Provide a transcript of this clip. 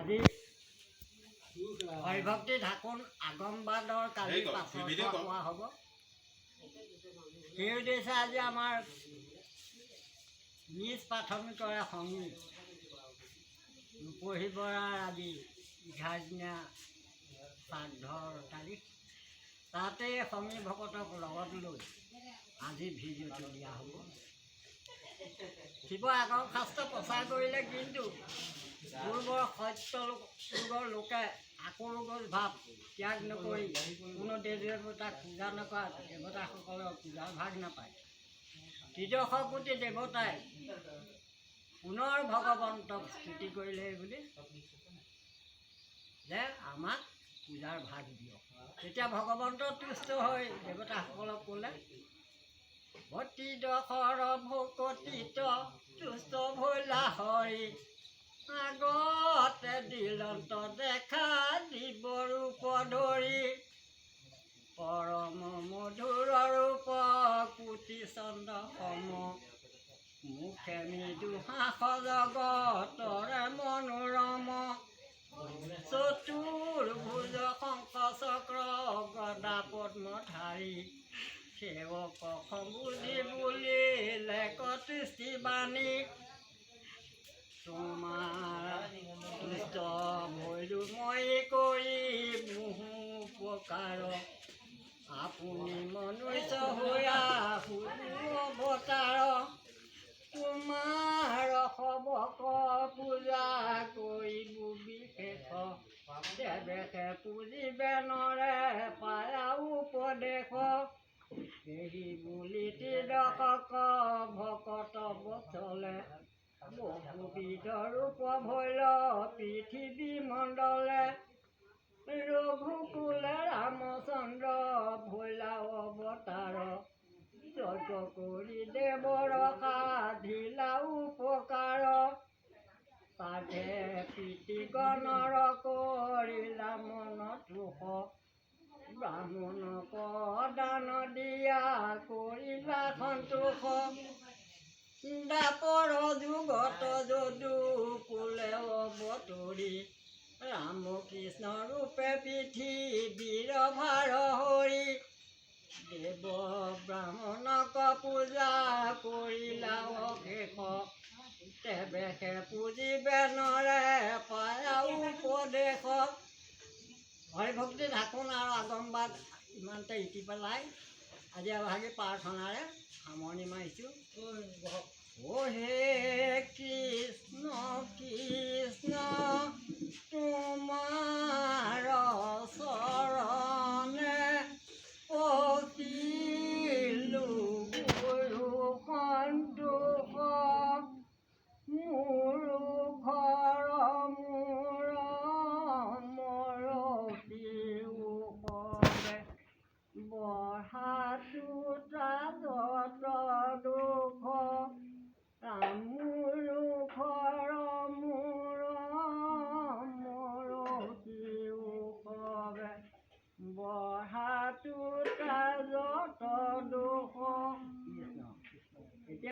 আজি হৰিভক্তি ঢাকোন আগমবাদৰ কালি পাছত কোৱা হ'ব। সেই উদ্দেশ্যে আজি আমাৰ নিজ প্ৰাথমিকৰে সংগী ৰূপহী বৰাৰ আজি 11 দিনীয়া শ্ৰাদ্ধৰ তাৰিখ। তাতে সংগী ভকতক লগত লৈ আজি ভিডিঅ'টো দিয়া হ'ব। শিৱ আগম শাস্ত্ৰ প্ৰচাৰ কৰিলে কিন্তু পূৰ্বৰ সত্য যুগৰ লোকে আকৌ ৰোগৰ ভাৱ ত্যাগ নকৰি কোনো দেৱ দেৱতাক পূজা নকৰা দেৱতাসকলৰ পূজাৰ ভাগ নাপায়। ত্ৰিদশ কোটি দেৱতাই পুনৰ ভগৱন্তক স্তুতি কৰিলে বুলি যে আমাক পূজাৰ ভাগ দিয়ক। তেতিয়া ভগৱন্ত তুষ্ট হৈ দেৱতাসকলক ক'লে, ত্ৰিদশৰ ভকতিত তুষ্ট ভৈলা হৰি, আগতে দিলন্ত দেখা দিব ৰূপ ধৰি, পৰম মধুৰ ৰূপ কোটি চন্দ্ৰ সম, মুখে মৃদু হাস জগতৰে মনোৰম, চতুৰ্ভুজ শংখ চক্ৰ গদা পদ্মধাৰী, সেৱক সম্বুধি বুলিলে কৃষ্টি বাণী, তোমাৰ দুষ্ট ভৈৰু মই কৰি বহু উপকাৰ, আপুনি মনুষ্য হৈয়া অৱতাৰ, তোমাৰ সবক পূজা কৰিব বিশেষ, দেৱেশে পুজিবে নৰে পায়া উপদেশ, এই বুলি ত্ৰিদশক ভকত বচলে, বহুবিধ ৰূপ ভৈল পৃথিৱী মণ্ডলে, ৰঘুকুলে ৰামচন্দ্ৰ ভৈলা অৱতাৰ, যজ্ঞ কৰি দেৱৰ সাধিলা উপকাৰ, সাধে প্ৰীতিগণৰ কৰিলা মন তোষ, ব্ৰাহ্মণক দান দিয়া কৰিলা সন্তোষ, দাপৰ যুগত যদু কুলে অৱতৰি, ৰাম কৃষ্ণ ৰূপে পৃথিৱীৰ ভাৰ হৰি, দেৱ ব্ৰাহ্মণক পূজা কৰিলা অশেষ, দেৱেশে পুজিবে নৰে পায়া উপদেশ। হৰিভক্তি ঢাকোন আৰু আগমবাদ ইমানতে ইতি পেলাই আজি এভাগি প্ৰাৰ্থনাৰে সামৰণি মাৰিছোঁ। হে কৃষ্ণ কৃষ্ণ